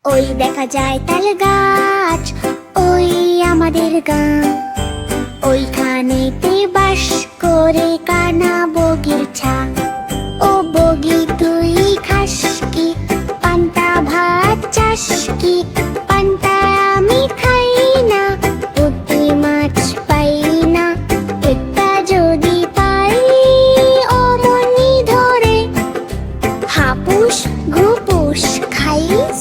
ওই দেখা যায় তাল গাছ, ওই আমাদের গাঁ। ওইখানেতে বাস করে কানা বগির ছা। ও বগি তুই খাস কি, পান্তা ভাত চাস কি? পান্তা আমি খাই না, পুঁটি মাছ পাই না। পেটটা যদি পাই অমনি ধরে, হাপুস ঘুপুস খাইস।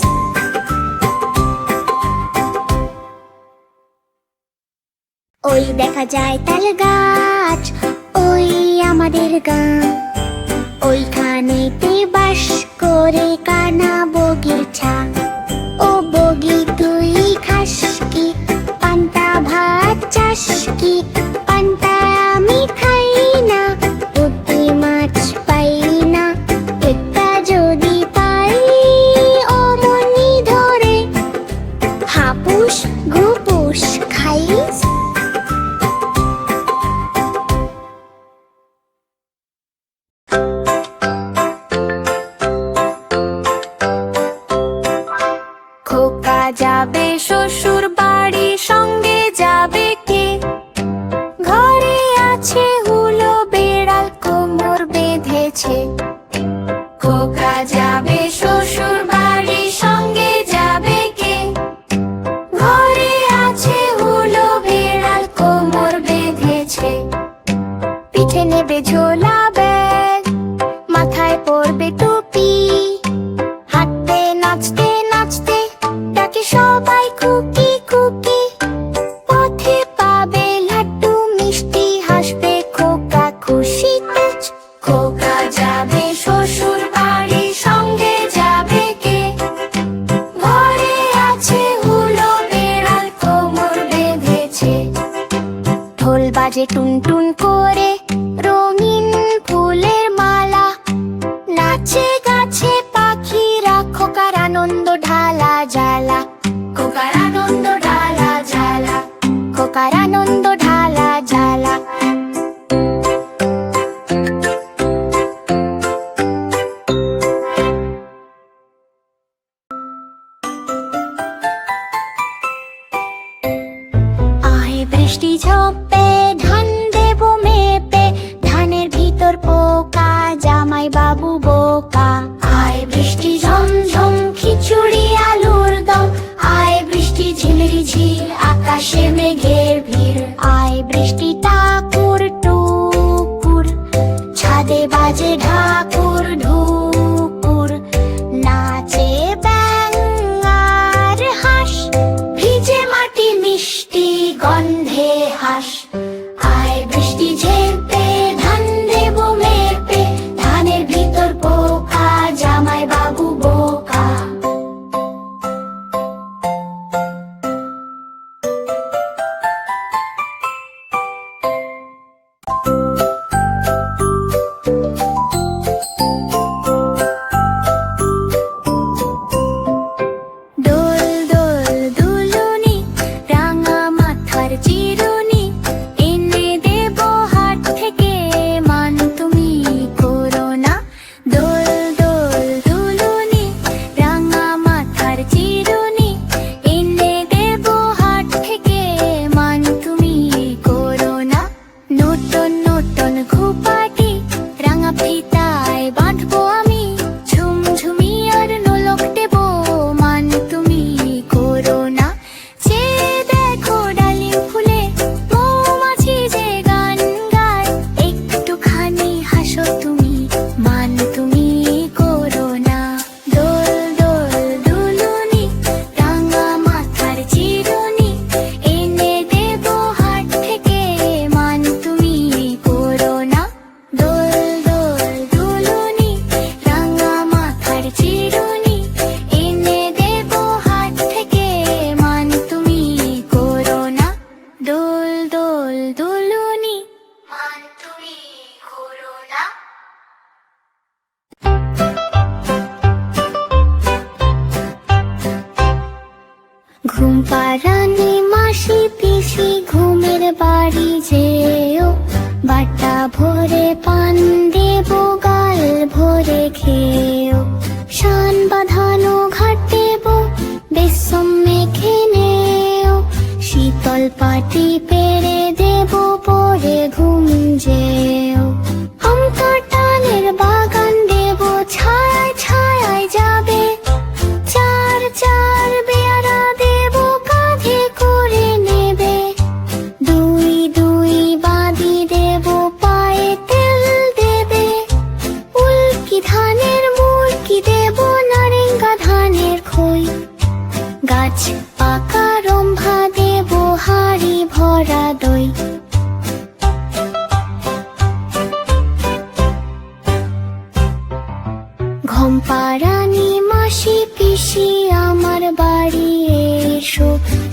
ওই দেখা যায় তাল গাছ, ওই আমাদের গাঁ। ওইখানেতে বাস করে কানা বগির ছা। ও বগি তুই খাস কি, পান্তা ভাত চাস কি? পান্তা আমি খাই না, পুঁটি মাছ পাই না। পেটটা যদি পাই অমনি ধরে, হাপুস ঘুপুস খাইস। খোকা যাবে শ্বশুর বাড়ি, সঙ্গে যাবে কে? ঘরে আছে হুলো বেড়াল, কোমর বেঁধেছে। খোকা যাবে শ্বশুর বাড়ি, সঙ্গে যাবে কে? ঘরে আছে হুলো বেড়াল, কোমর বেঁধেছে। পিঠে নেবে ঝোলা ব্যাগ, মাথায় পড়বে টুপি। হাঁটতে নাচতে নাচতে ডাকে সবাই খুকি খুকি। পথে পাবে লাড্ডু মিষ্টি, হাসবে খোকা খুশিতে। খোকা যাবে শ্বশুর বাড়ি, সঙ্গে যাবে কে? ঘরে আছে হুলো বেড়াল, কোমর বেঁধেছে। ঢোল বাজে টুনটুন করে, রঙিন ফুলের মালা। নাচে গাছে পাখিরা, খোকার আনন্দ ঢালা জ্বালা। খোকার আনন্দ ঢালা জ্বালা, খোকার আনন্দ ঢালা জ্বালা। আহে বৃষ্টি ঝোপে, ধান দেবো মেপে। ধানের ভিতর পোকা, জামাই বাবু বোকা। আয় বৃষ্টি ঝমঝম, খিচুড়ি আলুর দম। আয় বৃষ্টি ঝিমিরি ঝির, আকাশে মেঘের ভিড়। আয় বৃষ্টি ঠাকুর টুকুর, ছাদে বাজে ঢাকুর ঢুকুর। নাচে ব্যাঙ আর হাঁস, ভিজে মাটি মিষ্টি গন্ধে হাঁস। আয় বৃষ্টি ঝেপে, ধান দেবো মেপে। ধানের ভিতর পোকা, জামাই বাবু বোকা। দোল দোল দুলুনি, রাঙা মাথার চিরুনি। এনে দেবো হাট থেকে, মান তুমি করো না। দোল দোল দুলুনি, রাঙা মাথার চিরুনি। এনে দেবো হাট থেকে, মান তুমি করো না। নতুন নতুন ঘুপাটি, রাঙা ফিতায় বাঁধবো আমি। ঝুমঝুমি আর নোলক দেবো, মান তুমি করো না। চেয়ে দেখো ডালিম ফুলে, মৌমাছি যে গান গায়। একটুখানি হাসো তুমি, মান তুমি করো না। দোল দোল দুলুনি, রাঙা মাথার চিরুনি। এনে দেবো হাট থেকে, মান তুমি করো না। দোল দোল দুলুনি, রাঙা মাথার চিরুনি। এনে দেবো হাট থেকে, মান তুমি করো না। দোল দোল দুলুনি, মান তুমি করো না। ঘুম পাড়ানি মাসি পিসি, ঘুমের বাড়ি যেও। বাটা ভরে পান দেবো, গাল ভরে খেয়েও। শান বাঁধানো ঘাট দেবো, পাটি পেরে দেব পরে ঘুম যেও আম কাঁঠালের বাগান দেব ছায়ায় ছায়ায় যাবে চার চার বেয়ারা দেব কাঁধে করে নেবে দুই দুই বাঁধি দেব পায়ে তেল দেবে উল্কি ধানের মুরকি দেব নারেঙ্গা ধানের খই গাছ পাকা রম্ভা দেব হাড়ি ভরা দই ঘম্পারানি মাসি পিসি আমার বাড়ি এসো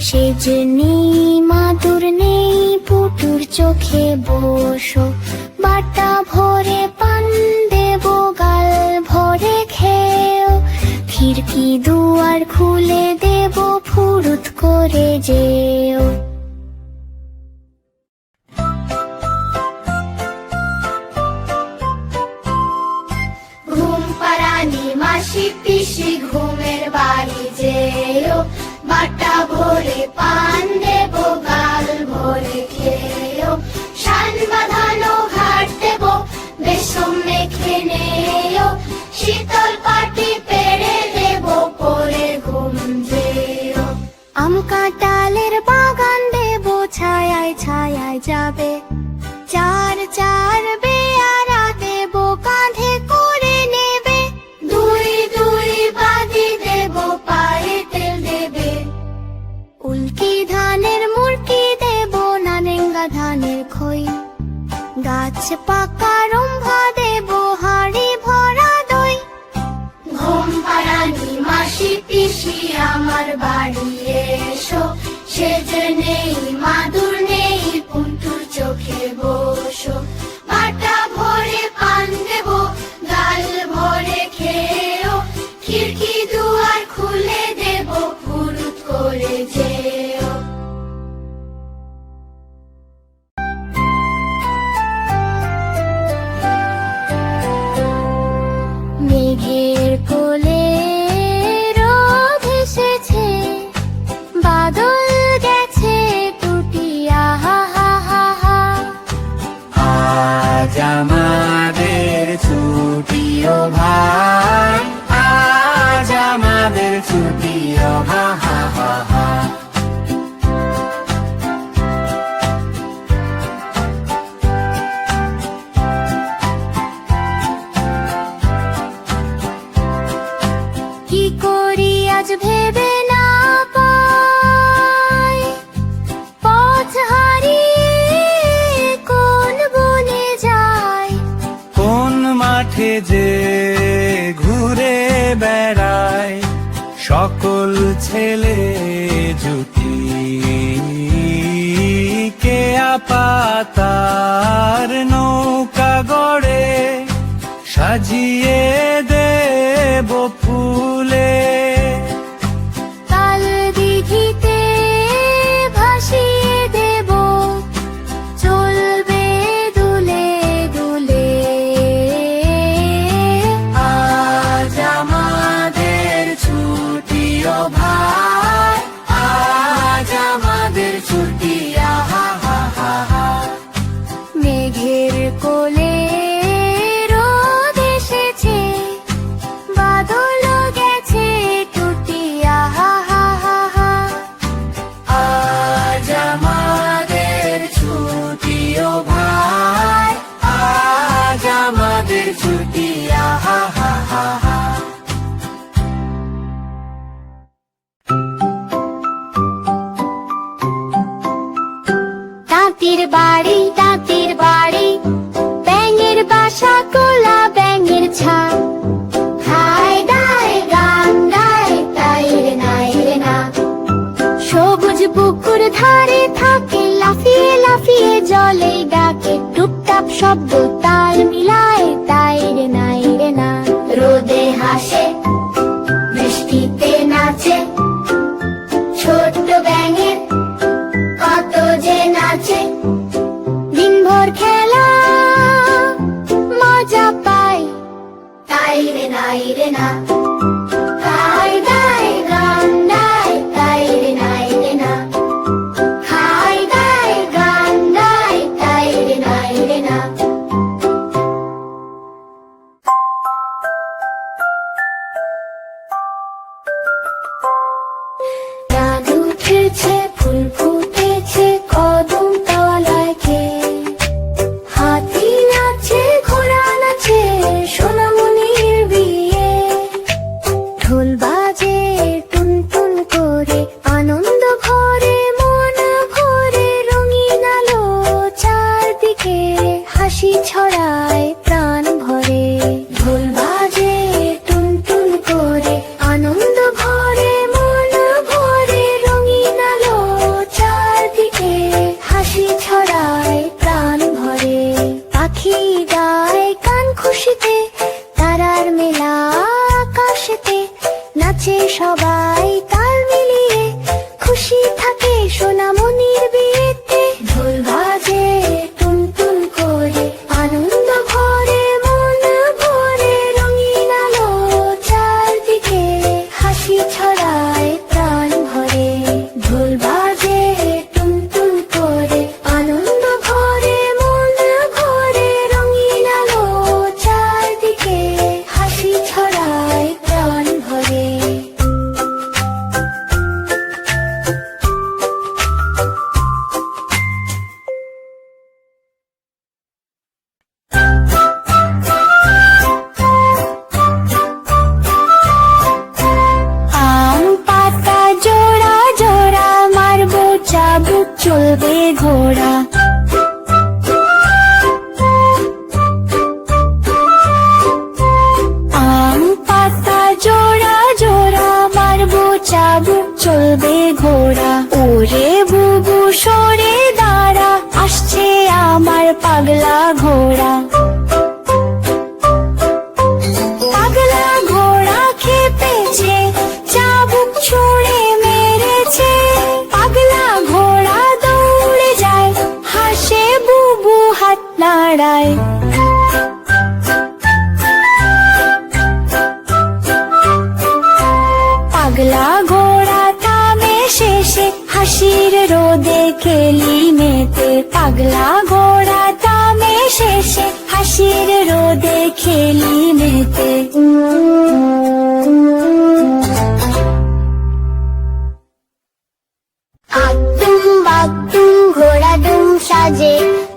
সেজ নেই মাদুর নেই পুটুর চোখে বসো বাটা ভরে পান দেব গাল ভরে খেও খিড়কি দুয়ার খুলে দেব ফুরুত করে যেও ঘুম পাড়ানি মাসি পিসি ঘুমের বাড়ি যেও বাটা ভরে পান দেব গাল ভরে খেও শান বাঁধানো ঘাট দেব বেসম মেখে নেও শীতল পাটি পেরে দেব পরে ঘুম যেও আম কাঁঠালের বাগান দেব ছায়ায় ছায়ায় যাবে চার চার বেয়ারা দেব কাঁধে করে নেবে দুই দুই বাঁধি দেব পায়ে তেল দেবে উল্কি ধানের মুরকি দেব নারেঙ্গা ধানের খই গাছ পাকা রম্ভা দেব হাড়ি ভরা দই ঘুম পাড়ানি মাসি পিসি আমার বাড়ি এসো সেজ নেই মাদুর নেই পুটুর চোখে বসো বাটা ভরে পান দেব গাল ভরে খেও খিড়কি দুয়ার খুলে দেব ফুরুত করে যেও মেঘের কোলে রোদ এসেছে বাদল গেছে টুটিয়া হা হা হা হা আজ আমাদের ছুটিও ভাই আজ আমাদের ছুটিও হা হা হা হা কি করি আজ ভেবে না পাই পথ হারিয়ে কোন বনে যাই কোন মাঠে যে ঘুরে বেড়ায় সকল ছেলে জুটি কে পাতার নৌকা গড়ে সাজিয়ে দেব ফুলে তাল দিঘিতে ভাসিয়ে দেব চলবে দুলে দুলে আজ আমাদের ছুটিও ভাই আজ আমাদের ছুটি আহা হা হা হা মেঘের কোলে রোদ এসেছে বাদল গেছে টুটিয়া হা হা হা হা আজ আমাদের ছুটিও ভাই আজ আমাদের ছুটি আহা হা হা হা তাঁতির বাড়ি ব্যাঙের বাসা কোলা ব্যাঙের ছা হায় গায় গান গায় তাই রে নাই রে না সবুজ পুকুর ধারে থাকে লাফিয়ে লাফিয়ে জলে ডাকে টুপটাপ শব্দ তাল মিলায় তাই রে নাই রে না রোদে হাসে বৃষ্টিতে নাচে ছোট্ট ব্যাঙের কত যে নাচে দিনভর খেলা মজা পায় তাই রে নাই রে না খাই গায় গান গায় তাই রে নাই রে না খাই গায় ফুটেছে ফুল ফুটেছে কদম তলায় কে হাতি নাচে ঘোড়া নাচে সোনামণির বিয়ে ঢোল বাজে টুনটুন করে আনন্দ ভরে মন ভরে রঙিন আলো চারদিকে হাসি ছড়ায় প্রাণ ভরে ঢোল বাজে টুনটুন করে আনন্দ ভরে মন ভরে রঙিন আলো চারদিকে হাসি ছড়ায় প্রাণ ভরে পাখি গায় গান খুশিতে তারার মেলা আকাশেতে নাচে সবাই তাল মিলিয়ে খুশি থাকে সোনামণির বিয়েতে ঢোল বাজে টুনটুন করে আনন্দ ভরে মন ভরে রঙিন আলো চারদিকে হাসি ছড়ায় প্রাণ ভরে ঢোল বাজে টুনটুন করে আনন্দ ভরে মন ভরে রঙিন আলো চারদিকে হাসি ছড়ায় প্রাণ ভরে আম পাতা জোড়া জোড়া মারবো চাবুক চলবে ঘোড়া আম পাতা জোড়া জোড়া মারবো চাবুক চলবে ঘোড়া ওরে বুবু সরে দাঁড়া আসছে আমার পাগলা ঘোড়া পাগলা ঘোড়া খেপেছে চাবুক ছুঁড়ে মেরেছে পাগলা ঘোড়া দৌড়ে যায় হাসে বুবু হাত নাড়ায় পাগলা ঘোড়া থামে শেষে হাসির রোদে খেলি মেতে পাগলা ঘোড়া থামে শেষে হাসির রোদে খেলি মেতে আতুম বাতুম ঘোড়া দুম সাজে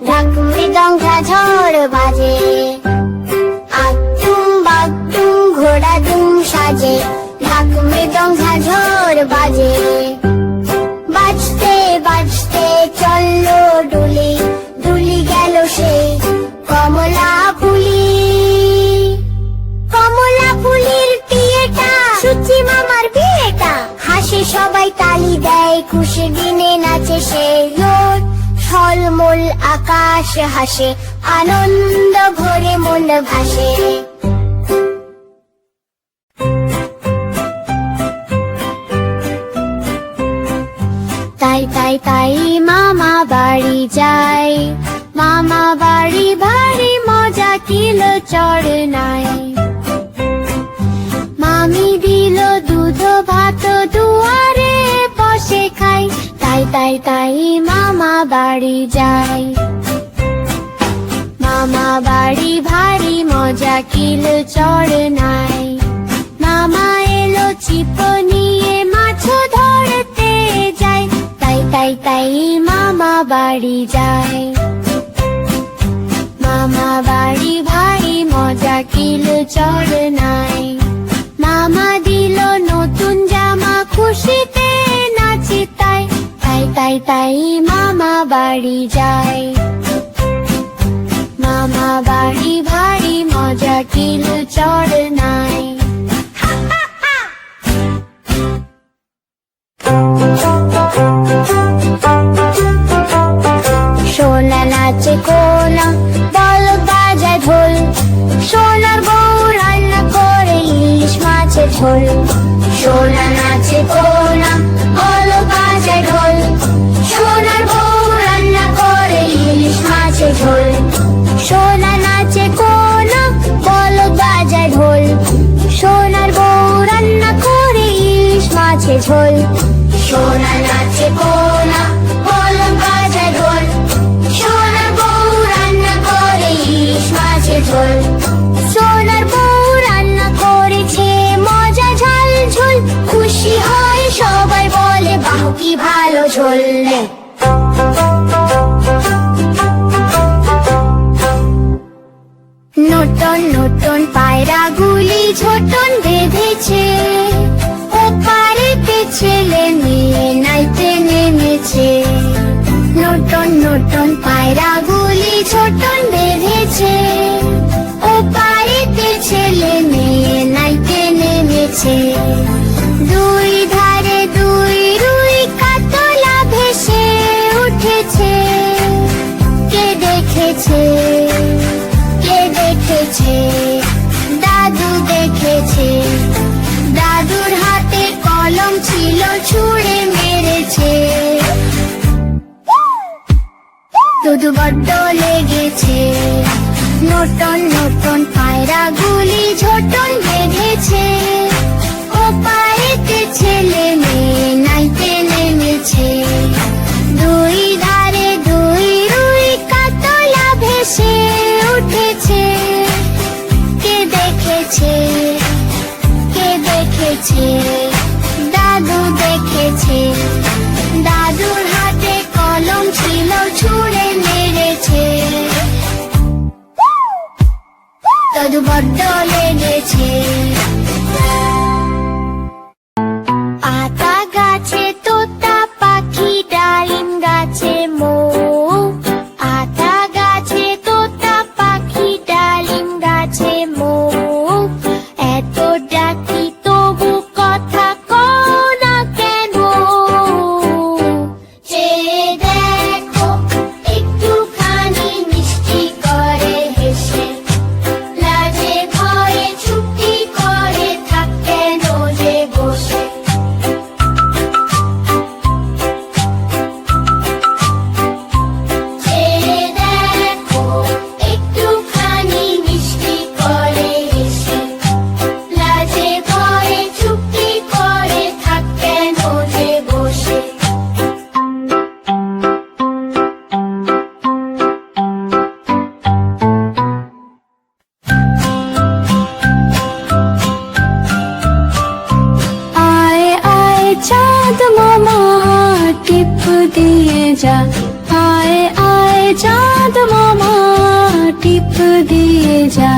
ঢাক মৃদঙ্গ ঝড় বাজে আতুম বাতুম ঘোড়া দুম সাজে ঢাক মৃদঙ্গ ঝড় বাজে বাজতে বাজতে চললো ডুলি ডুলি গেল সে কমলা ফুলি কমলা ফুলির বিয়েটা সুচি মামার বিয়েটা হাসে সবাই তালি দেয় খুশি দিনে নাচে সে রোদ ঝলমল আকাশ হাসে আনন্দ ভরে মন ভাসে তাই তাই তাই মামা বাড়ি যাই মামা বাড়ি ভারী মজা কিলো চড় নাই মামি দিল দুধ ভাত দুয়ারে বসে খাই তাই তাই তাই মামা বাড়ি যাই মামা বাড়ি ভারী মজা কিলো চড় নাই মামা এলো ছিপ নিয়ে মাছ ধরতে যায় তাই তাই তাই মামা বাড়ি যায় মামা বাড়ি ভারী মজা কিলো চড় নাই মামা দিল নতুন জামা খুশিতে নাচি তাই তাই তাই তাই মামা বাড়ি যায় মামা বাড়ি ভারী মজা কিলো চড় নাই সোনা নাচে কোনা বল বাজায় ঢোল সোনার বউ রান্না করে ইলিশ মাছের ঝোল সোনা নাচে কোনা বল বাজায় ঢোল সোনার বউ রান্না করে ইলিশ মাছের ঝোল সোনা নাচে কোনা বল বাজায় ঢোল সোনার বউ রান্না করে ইলিশ মাছের ঝোল সোনা নাচে কোনা বল বাজায় ঢোল সোনার বউ রান্না করে ইলিশ মাছের ঝোল সোনার বউ রান্না করেছে মজা ঝাল ঝোল খুশি হয় সবাই বলে বাহ কি ভাই ঝোল নেই। নতুন নতুন পায়রাগুলি ঝোটন বেঁধেছে, ওপারেতে ছেলে মেয়ে নাইতে নেমেছে। নতুন নতুন পায়রাগুলি ঝোটন বেঁধেছে, ওপারেতে ছেলে মেয়ে নাইতে নেমেছে। দুই ধারে দুই রুই কাতলা ভেসে উঠেছে, কে দেখেছে কে দেখেছে? দাদু দেখেছে। দাদুর হাতে কলম ছিল, ছুঁড়ে মেরেছে। দুধু বড্ড লেগেছে। নতুন নতুন পায়রাগুলি ঝোটন বেঁধেছে, ওপারেতে ছেলে মেয়ে নাইতে নেমেছে। দুই ধারে দুই রুই কাতলা ভেসে উঠেছে, কে দেখেছে কে দেখেছে? দাদু দেখেছে। দাদুর হাতে কলম ছিল, ছুঁড়ে মেরেছে। দাদু বড্ড লেগেছে। আতা গাছে তোতা পাখি, ডালিম গাছে মৌ। আতা গাছে তোতা পাখি, ডালিম গাছে মৌ। এত ডাকি তবু কথা কও না কেন? চেয়ে দেখো একটুখানি মিষ্টি করে হেসে, লাজে ভয়ে চুপটি করে থাক কেন যে বসে? চেয়ে দেখো একটুখানি মিষ্টি করে হেসে, লাজে ভয়ে চুপটি করে থাক কেন যে বসে? आए आए चाँद मामा टिप दिए जा, आए आए चाँद मामा टिप दिए जा।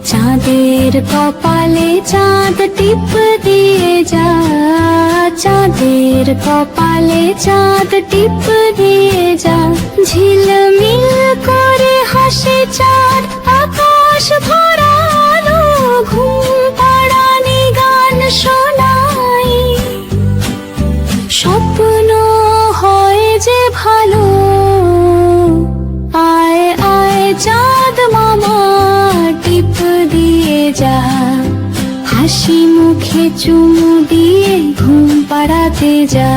चाँदेर कपाले चाँद टिप दिए जा, चाँदेर कपाले चाँद टिप दिए जा। झिलमिल करे हाসে চাঁদ, আকাশ ভরালো ঘুম পাড়ানি গান শোনাই। স্বপ্ন হয় যে ভালো, আয় আয় চাঁদ মামা টিপ দিয়ে যা। হাসি মুখে চুমু দিয়ে ঘুম পাড়াতে যা।